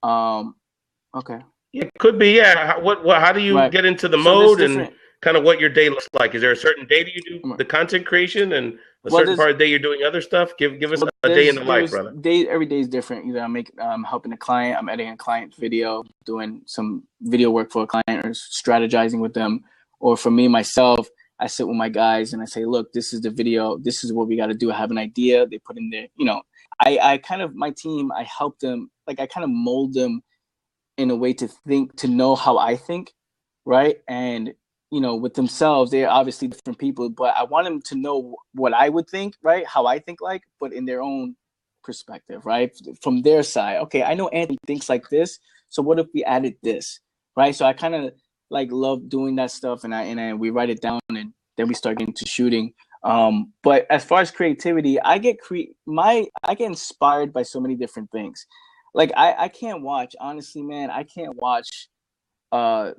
okay. It could be, yeah. How do you get into the mode and kind of what your day looks like? Is there a certain day that you do the content creation, and a certain part of the day you're doing other stuff? Give us a day in the life, brother. Every day is different. Either I'm helping a client, I'm editing a client's video, doing some video work for a client, or strategizing with them. Or for me, myself, I sit with my guys and I say, look, this is the video. This is what we got to do. I have an idea. They put in there, I kind of, my team, I help them, like I kind of mold them in a way to think, to know how I think, right? And with themselves, they're obviously different people, but I want them to know what I would think, right? How I think, like, but in their own perspective, right? From their side. Okay, I know Anthony thinks like this, so what if we added this, right? So I kind of like love doing that stuff, and we write it down, and then we start getting to shooting. But as far as creativity, I get inspired by so many different things. Like I can't watch, honestly, man. I can't watch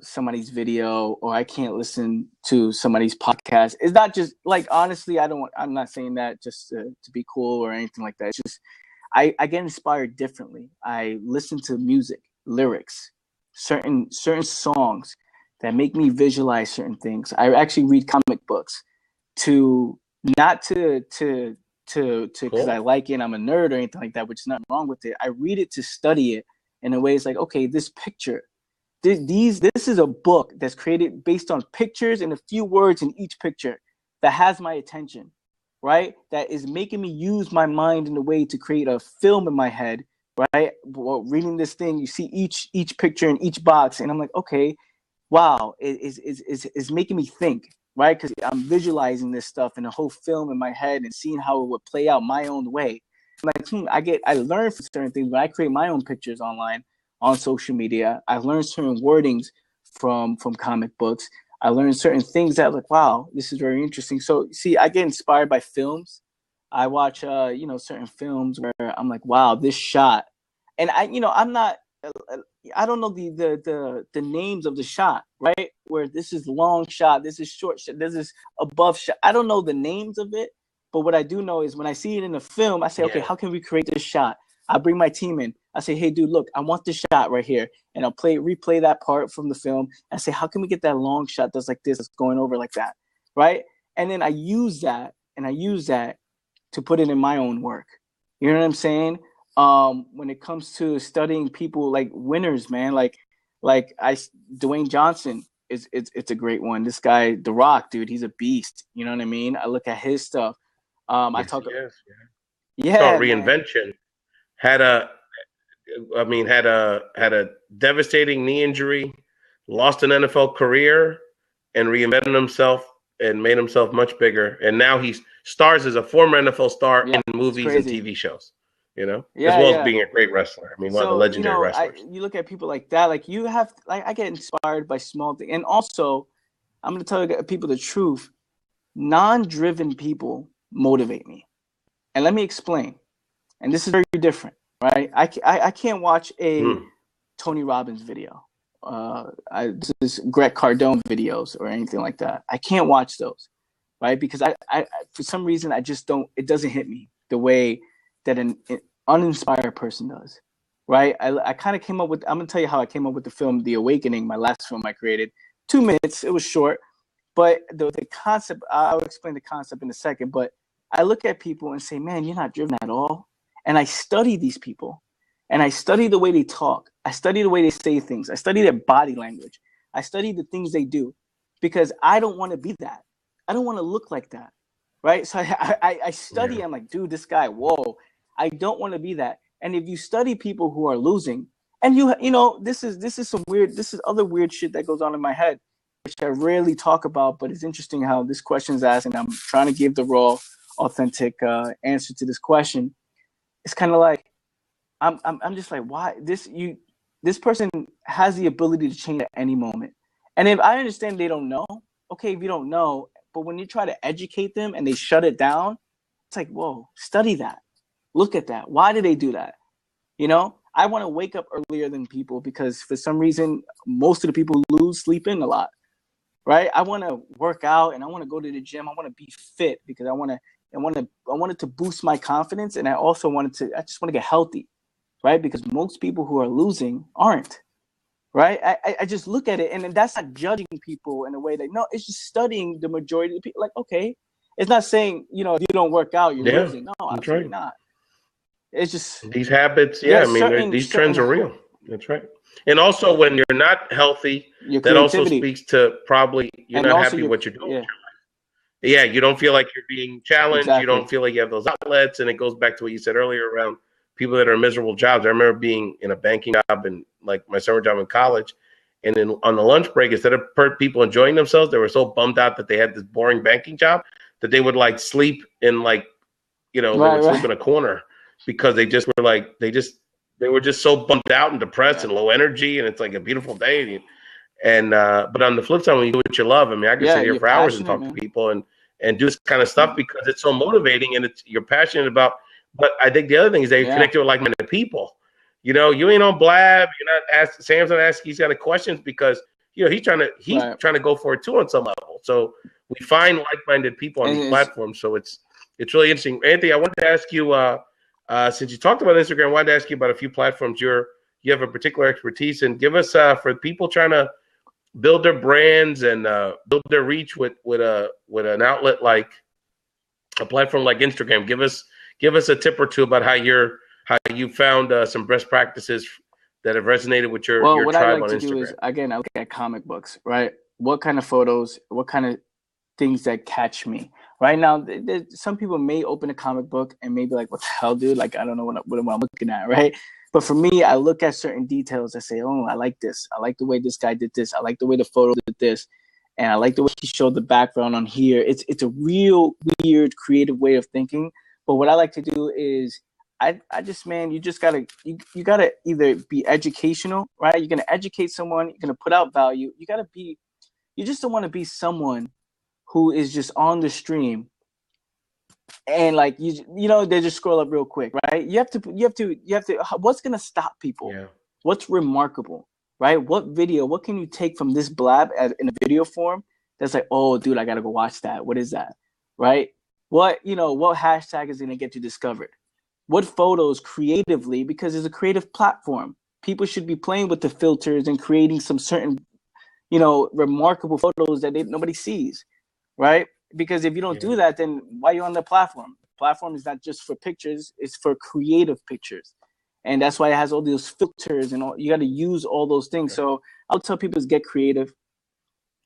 somebody's video, or I can't listen to somebody's podcast. It's not just like, honestly, I'm not saying that just to be cool or anything like that. It's just I get inspired differently. I listen to music, lyrics, certain songs that make me visualize certain things. I actually read comic books to not to because I Cool. like it, I'm a nerd or anything like that, which is nothing wrong with it. I read it to study it in a way. It's like, okay, this picture, this is a book that's created based on pictures and a few words in each picture that has my attention, right? That is making me use my mind in a way to create a film in my head, right? Well, reading this thing, you see each picture in each box, and I'm like, okay, wow, is making me think, right? Because I'm visualizing this stuff in a whole film in my head and seeing how it would play out my own way. I'm like, I learn from certain things when I create my own pictures online on social media. I learned certain wordings from comic books. I learned certain things that like, wow, this is very interesting. So see, I get inspired by films. I watch certain films where I'm like, wow, this shot. And I'm not, I don't know the names of the shot, right? Where this is long shot, this is short shot, this is above shot. I don't know the names of it, but what I do know is when I see it in a film, I say, okay, Yeah. how can we create this shot? I bring my team in. I say, hey, dude, look, I want this shot right here, and I'll replay that part from the film. And I say, how can we get that long shot that's like this, that's going over like that, right? And then I use that, to put it in my own work. You know what I'm saying? When it comes to studying people like winners, man, like Dwayne Johnson it's a great one. This guy, The Rock, dude, he's a beast. You know what I mean? I look at his stuff. I Yes, talk, he is. Yeah. Saw yeah, man, reinvention. Had a, I mean, had a devastating knee injury, lost an NFL career, and reinvented himself and made himself much bigger. And now he stars as a former NFL star yeah, in it's movies and crazy. TV shows. As Yeah, well as yeah. being a great wrestler. I mean, one of the So legendary wrestlers. you look at people like that, like you have, like I get inspired by small things, and also I'm gonna tell you people the truth. Non-driven people motivate me, and let me explain. And this is very different, right? I can't watch a Hmm. Tony Robbins video, this is Greg Cardone videos or anything like that. I can't watch those, right? Because I for some reason I just don't. It doesn't hit me the way that an uninspired person does, right? I kind of came up with. I'm gonna tell you how I came up with the film The Awakening, my last film I created. 2 minutes. It was short, but the concept. I'll explain the concept in a second. But I look at people and say, man, you're not driven at all. And I study these people, and I study the way they talk. I study the way they say things. I study their body language. I study the things they do, because I don't want to be that. I don't want to look like that, right? So I study. Yeah. I'm like, dude, this guy, whoa. I don't want to be that. And if you study people who are losing, and this is some weird, this is other weird shit that goes on in my head, which I rarely talk about, but it's interesting how this question is asked, and I'm trying to give the raw, authentic answer to this question. It's kind of like I'm just like, why this person has the ability to change at any moment. And if I understand they don't know, okay, if you don't know, but when you try to educate them and they shut it down, it's like, whoa, study that. Look at that. Why do they do that? I want to wake up earlier than people because for some reason, most of the people who lose sleep in a lot, right? I want to work out and I want to go to the gym. I want to be fit because I wanted to boost my confidence. And I just want to get healthy, right? Because most people who are losing aren't, right? I just look at it, and that's not judging people in a way that, no, it's just studying the majority of the people. Like, okay, it's not saying, if you don't work out, you're Yeah. losing. No, That's right. absolutely not. It's just, These habits, yeah, yeah, I mean, these trends are real. That's right. And also, when you're not healthy, your that also creativity, speaks to probably you're and not also happy what you're doing. yeah, Yeah, you don't feel like you're being challenged. You don't exactly. feel like you have those outlets, and it goes back to what you said earlier around people that are in miserable jobs. I remember being in a banking job and like my summer job in college, and then on the lunch break, instead of people enjoying themselves, they were so bummed out that they had this boring banking job that they would like sleep in like they Right, would sleep right. in a corner because they just were like they were just so bummed out and depressed Yeah. and low energy, and it's like a beautiful day. And but on the flip side, when you do what you love, I mean, I could Yeah, sit here you're for hours and passionate, talk to man. people and do this kind of stuff because it's so motivating and you're passionate about. But I think the other thing is that you're connected with like-minded people. You know, you ain't on blab. You're not asking. Sam's not asking these kind of questions because he's trying to go for it too on some level. So we find like-minded people on these platforms. So it's really interesting. Anthony, I wanted to ask you since you talked about Instagram, I wanted to ask you about a few platforms you have a particular expertise in. Give us for people trying to build their brands and build their reach with an outlet like a platform like Instagram. Give us a tip or two about how you found some best practices that have resonated with your what tribe I like on to Instagram. do is, again, I look at comic books, right? What kind of photos, what kind of things that catch me. Right now, some people may open a comic book and may be like, what the hell, dude? Like, I don't know what I'm looking at, right? But for me, I look at certain details. I say, oh, I like this. I like the way this guy did this. I like the way the photo did this. And I like the way he showed the background on here. It's a real weird, creative way of thinking. But what I like to do is I just, man, you just gotta you gotta either be educational, right? You're gonna educate someone, you're gonna put out value. You just don't want to be someone who is just on the stream and like they just scroll up real quick, right? You have to what's gonna stop people? Yeah. What's remarkable, right? What can you take from this blab in a video form that's like, oh dude, I gotta go watch that. What is that? Right? What hashtag is gonna get you discovered? What photos creatively, because it's a creative platform. People should be playing with the filters and creating some certain, remarkable photos that nobody sees, right? Because if you don't do that, then why are you on the platform? Platform is not just for pictures; it's for creative pictures, and that's why it has all those filters and all. You got to use all those things. So I'll tell people to get creative.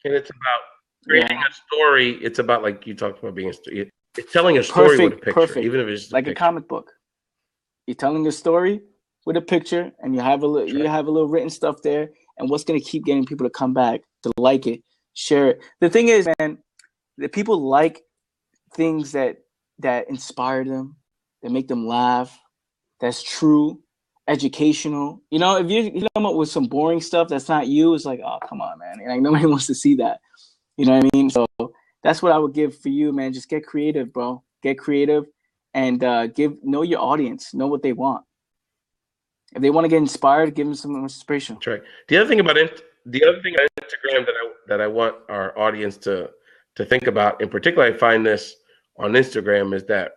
And it's about creating a story. It's about, like you talked about, it's telling a story with a picture, even if it's just like a comic book. You're telling a story with a picture, and you have a little written stuff there. And what's going to keep getting people to come back, to like it, share it. The thing is, man, that people like things that inspire them, that make them laugh, that's true, educational. If you come up with some boring stuff that's not you, it's like, oh, come on, man. Like, nobody wants to see that. You know what I mean? So that's what I would give for you, man. Just get creative, bro. Get creative and know your audience, know what they want. If they want to get inspired, give them some inspiration. That's right. The other thing about Instagram that I want our audience to think about, in particular, I find this on Instagram, is that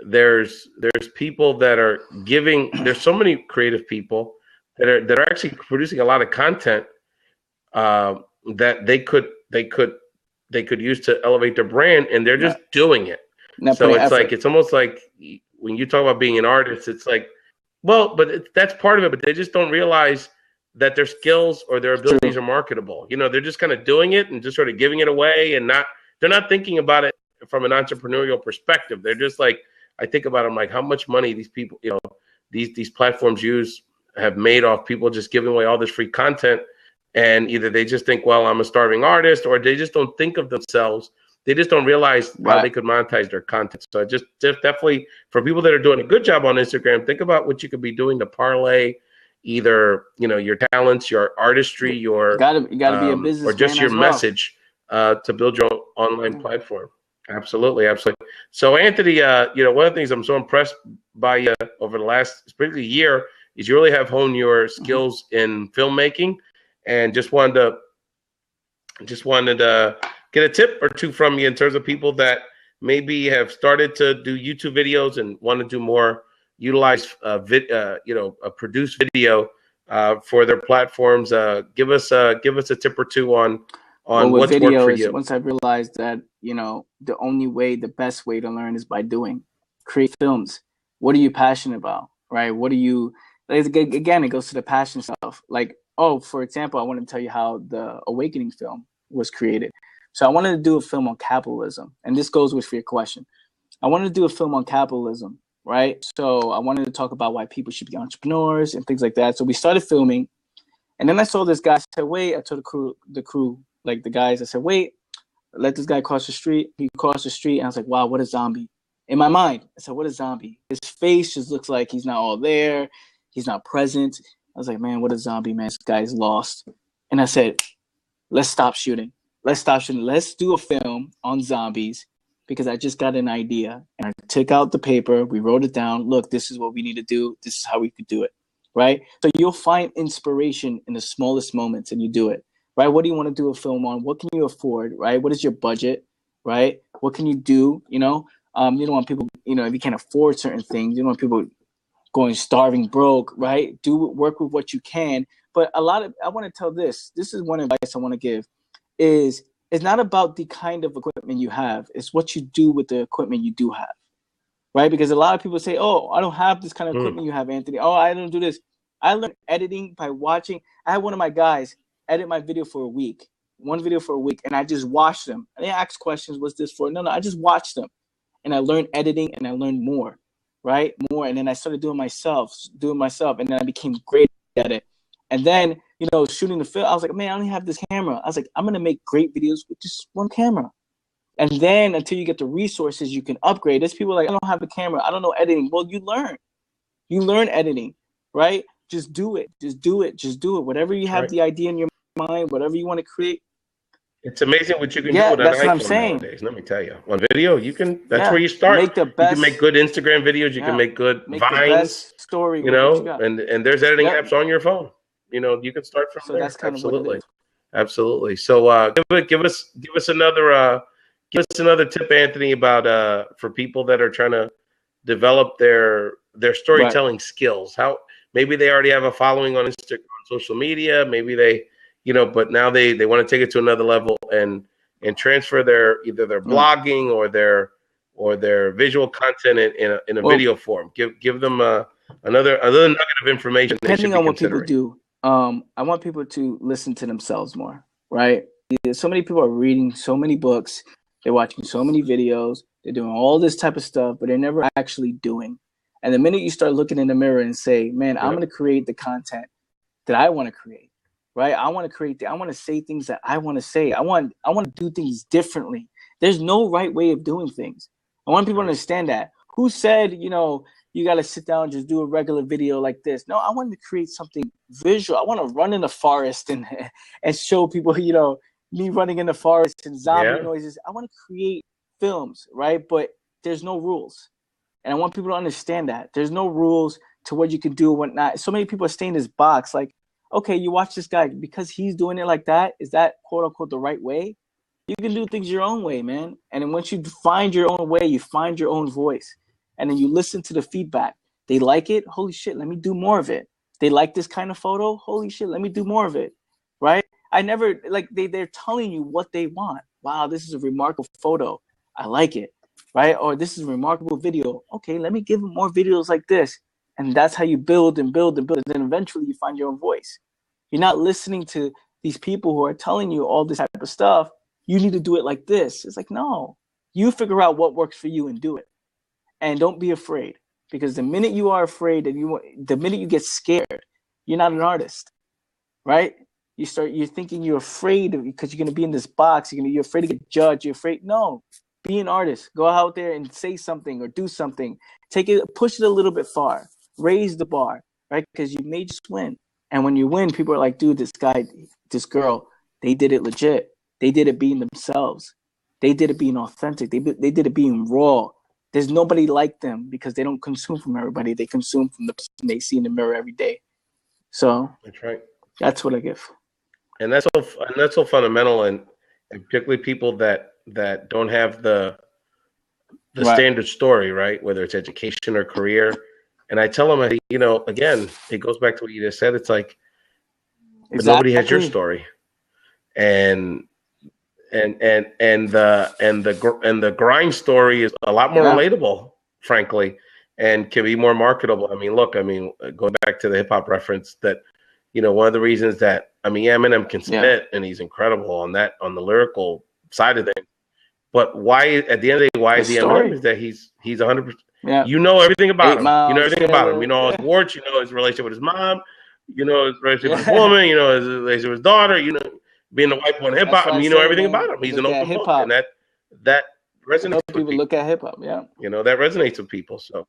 there's people that are giving. There's so many creative people that are actually producing a lot of content that they could use to elevate their brand, and they're just doing it. So it's like, it's almost like when you talk about being an artist, it's like, well, but that's part of it, but they just don't realize that their skills or their abilities are marketable. They're just kind of doing it and just sort of giving it away, and they're not thinking about it from an entrepreneurial perspective. They're just like, I think about them like how much money these people, these platforms have made off people just giving away all this free content. And either they just think, well, I'm a starving artist, or they just don't think of themselves. They just don't realize how they could monetize their content. So just definitely for people that are doing a good job on Instagram, think about what you could be doing to parlay either, your talents, your artistry, your you gotta be a business, or just your message to build your own online platform. Absolutely. So Anthony, one of the things I'm so impressed by you over the last, particularly year, is you really have honed your skills in filmmaking, and just wanted to get a tip or two from you in terms of people that maybe have started to do YouTube videos and want to do more, utilize a produced video for their platforms. Give us a tip or two on what's videos, worked for you. Once I realized that the best way to learn is by doing. Create films. What are you passionate about, right? Again, it goes to the passion stuff. Like, for example, I want to tell you how the Awakening film was created. So I wanted to do a film on capitalism, and this goes with your question. I wanted to do a film on capitalism, right? So I wanted to talk about why people should be entrepreneurs and things like that. So we started filming, and then I saw this guy. I said, wait. I told the crew, like the guys, I said, wait, let this guy cross the street. He crossed the street, and I was like, wow, what a zombie. In my mind, I said, what a zombie. His face just looks like he's not all there. He's not present. I was like, man, what a zombie, man. This guy's lost. and I said, let's stop shooting. Let's stop shooting. Let's do a film on zombies because I just got an idea. And I took out the paper. We wrote it down. Look, this is what we need to do. This is how we could do it, right? So you'll find inspiration in the smallest moments and you do it, right? What do you want to do a film on? What can you afford, right? What is your budget, right? What can you do, you know? You don't want people, you know, if you can't afford certain things, you don't want people going starving broke, right? Work with what you can. But I want to tell this is one advice I want to give is it's not about the kind of equipment you have. It's what you do with the equipment you do have, right? Because a lot of people say, oh, I don't have this kind of equipment you have, Anthony. Oh, I don't do this. I learned editing by watching. I had one of my guys edit my video for a week, one video for a week, and I just watched them. And they asked questions, what's this for? No, I just watched them. And I learned editing and I learned more, right? More. And then I started doing myself. And then I became great at it. And then, you know, shooting the film, I was like, man, I only have this camera. I was like, I'm going to make great videos with just one camera. And then until you get the resources, you can upgrade. There's people like, I don't have a camera. I don't know editing. Well, you learn. You learn editing, right? Just do it. Just do it. Just do it. Whatever you have the idea in your mind, whatever you want to create. It's amazing what you can do with an iPhone nowadays. Let me tell you. On video, you can. That's where you start. Make the best. You can make good Instagram videos. You can make good Vines. Story. You know, and there's editing apps on your phone. You know, you can start from there. That's kind Absolutely. Of Absolutely. So give us another tip, Anthony, about for people that are trying to develop their storytelling skills. How maybe they already have a following on Instagram, on social media. Maybe they, you know, but now they want to take it to another level and transfer either their blogging or their visual content in a video form. Give them another nugget of information. Depending on what people do, I want people to listen to themselves more, right? So many people are reading so many books, they're watching so many videos, they're doing all this type of stuff, but they're never actually doing. And the minute you start looking in the mirror and say, man, I'm going to create the content that I want to create, right? I want to say things that I want to say. I want to do things differently. There's no right way of doing things. I want people to understand that. Who said, you know, you got to sit down and just do a regular video like this? No, I want to create something visual. I want to run in the forest and show people, you know, me running in the forest and zombie noises. I want to create films, right? But there's no rules. And I want people to understand that. There's no rules to what you can do and whatnot. So many people are staying in this box like, okay, you watch this guy because he's doing it like that. Is that quote unquote the right way? You can do things your own way, man. And then once you find your own way, you find your own voice. And then you listen to the feedback. They like it. Holy shit, let me do more of it. They like this kind of photo. Holy shit, let me do more of it. Right? I never, like, they're telling you what they want. Wow, this is a remarkable photo. I like it. Right? Or this is a remarkable video. Okay, let me give them more videos like this. And that's how you build and build and build. And then eventually you find your own voice. You're not listening to these people who are telling you all this type of stuff. You need to do it like this. It's like, no. You figure out what works for you and do it. And don't be afraid. Because the minute you are afraid and the minute you get scared, you're not an artist. Right? You're thinking you're afraid because you're going to be in this box. You're afraid to get judged. You're afraid. No. Be an artist. Go out there and say something or do something. Push it a little bit far. Raise the bar, right? Because you may just win. And when you win, people are like, dude, this guy, this girl, they did it legit. They did it being themselves. They did it being authentic. They did it being raw. There's nobody like them because they don't consume from everybody. They consume from the person they see in the mirror every day. So that's right. That's what I give. And that's so fundamental, and particularly people that don't have the standard story, right? Whether it's education or career. And I tell them, you know, again, it goes back to what you just said. It's like, but nobody has your story, and the grind story is a lot more relatable, frankly, and can be more marketable. I mean, look, going back to the hip hop reference, that, you know, one of the reasons that, Eminem can spit and he's incredible on the lyrical side of things. But why, at the end of the day, why is he Eminem? Is that he's 100%. Yeah. You know everything about him. You know everything about him. You know his warts. You know his relationship with his mom. You know his relationship with his woman. You know his relationship with his daughter. You know, being a white boy in hip hop. You know everything about him. He's an open book, and that resonates with people. Look at hip hop. Yeah. You know, that resonates with people. So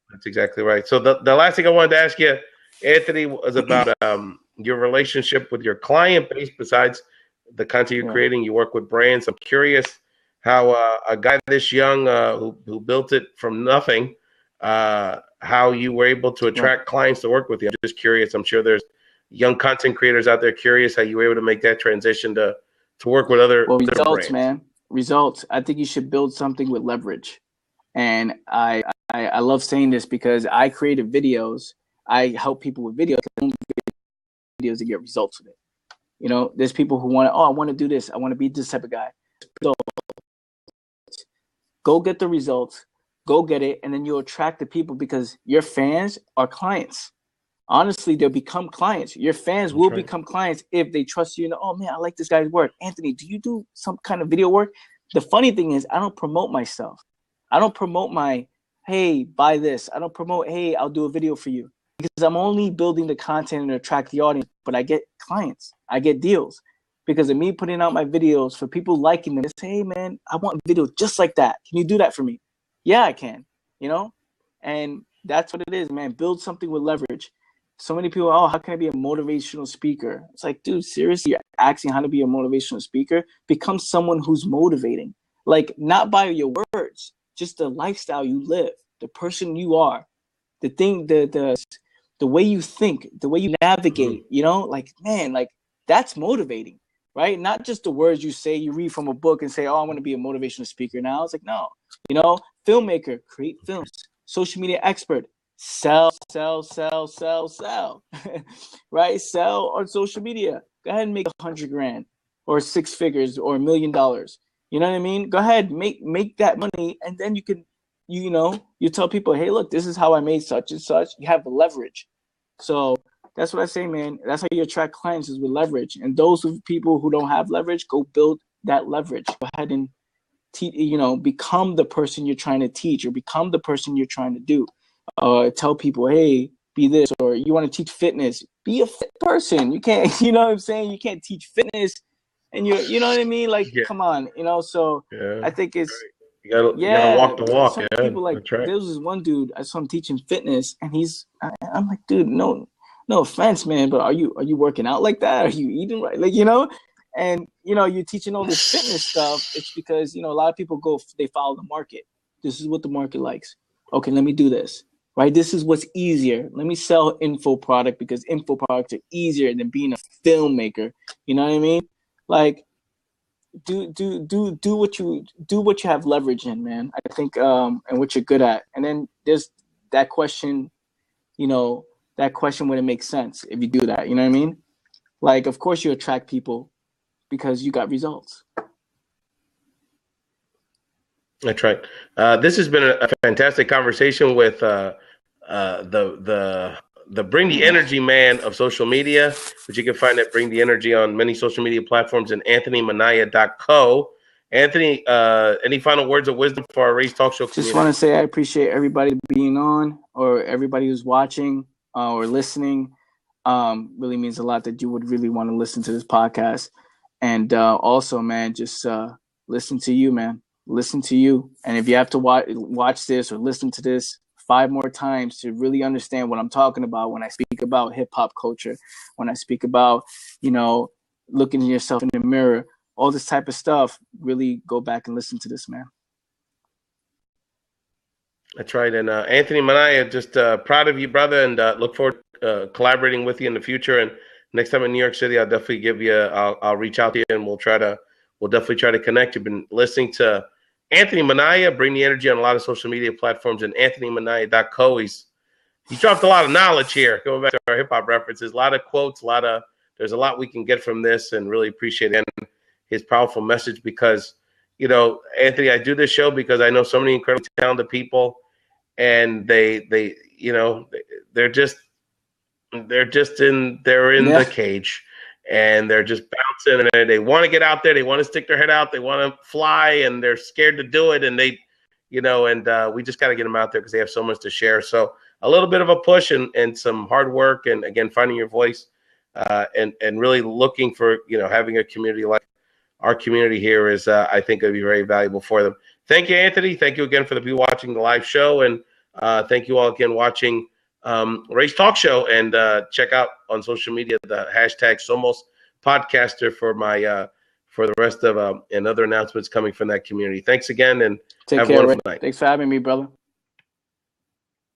that's exactly right. So the last thing I wanted to ask you, Anthony, was about your relationship with your client base besides the content you're creating. You work with brands. I'm curious how a guy this young who built it from nothing, how you were able to attract clients to work with you. I'm just curious. I'm sure there's young content creators out there curious how you were able to make that transition to work with other results, brands. man. Results. I think you should build something with leverage. And I love saying this because I created videos. I help people with videos to get results with it. You know, there's people who want to, I want to do this. I want to be this type of guy. So go get the results, go get it, and then you'll attract the people because your fans are clients. Honestly, they'll become clients. Your fans will become clients if they trust you. And, oh, man, I like this guy's work. Anthony, do you do some kind of video work? The funny thing is I don't promote myself. I don't promote my, hey, buy this. I don't promote, hey, I'll do a video for you. Because I'm only building the content and attract the audience, but I get clients. I get deals. Because of me putting out my videos for people liking them. They say, hey, man, I want a video just like that. Can you do that for me? Yeah, I can. You know? And that's what it is, man. Build something with leverage. So many people, oh, how can I be a motivational speaker? It's like, dude, seriously, you're asking how to be a motivational speaker? Become someone who's motivating. Like, not by your words, just the lifestyle you live, the person you are, the thing, the way you think, the way you navigate, you know? Like, man, like, that's motivating, right? Not just the words you say, you read from a book and say, oh, I want to be a motivational speaker now. It's like, no, you know, filmmaker, create films, social media expert, sell, right? Sell on social media. Go ahead and make 100 grand or 6 figures or $1 million. You know what I mean? Go ahead, make that money, and then you can, you know, you tell people, hey, look, this is how I made such and such. You have leverage. So that's what I say, man. That's how you attract clients, is with leverage. And those people who don't have leverage, go build that leverage. Go ahead and become the person you're trying to teach, or become the person you're trying to do. Tell people, hey, be this, or you want to teach fitness, be a fit person. You can't, you know what I'm saying? You can't teach fitness and you know what I mean? Like, come on, you know? So I think it's, you gotta walk the walk. Some people, like, there was this one dude, I saw him teaching fitness, and I'm like, dude, no offense, man, but are you working out like that? Are you eating right? Like, you know? And, you know, you're teaching all this fitness stuff. It's because, you know, a lot of people they follow the market. This is what the market likes. Okay, let me do this. Right? This is what's easier. Let me sell info product because info products are easier than being a filmmaker. You know what I mean? Like, do what you have leverage in, man. I think, and what you're good at. And then there's that question, you know, that question wouldn't make sense if you do that. You know what I mean? Like, of course you attract people because you got results. That's right. This has been a fantastic conversation with the Bring the Energy man of social media, which you can find at Bring the Energy on many social media platforms, and AnthonyMinaya.co. Anthony, any final words of wisdom for our Race Talk Show community? Just want to say I appreciate everybody being on, or everybody who's watching or listening. Really means a lot that you would really want to listen to this podcast. And also, man, just listen to you, man. Listen to you. And if you have to watch this or listen to this 5 more times to really understand what I'm talking about when I speak about hip hop culture, when I speak about, you know, looking at yourself in the mirror, all this type of stuff, really go back and listen to this, man. That's right. And Anthony Minaya, just proud of you, brother, and look forward to collaborating with you in the future. And next time in New York City, I'll definitely I'll reach out to you, and we'll definitely try to connect. You've been listening to Anthony Minaya, Bring the Energy on a lot of social media platforms, and AnthonyMinaya.co. He's dropped a lot of knowledge here. Going back to our hip hop references, a lot of quotes, there's a lot we can get from this, and really appreciate his powerful message. Because, you know, Anthony, I do this show because I know so many incredibly talented people, and they you know, they're in the cage, and they're just bouncing, and they want to get out there, they want to stick their head out, they want to fly, and they're scared to do it, and they, you know, and we just got to get them out there because they have so much to share. So a little bit of a push and some hard work, and again, finding your voice, and really looking for, you know, having a community like our community here is, I think, it'll be very valuable for them. Thank you, Anthony. Thank you again for the people watching the live show, and thank you all again watching Race Talk Show, and check out on social media the hashtag Somos Podcaster for my for the rest of and other announcements coming from that community. Thanks again, and Take have a care, Ray. wonderful night. Thanks for having me, brother.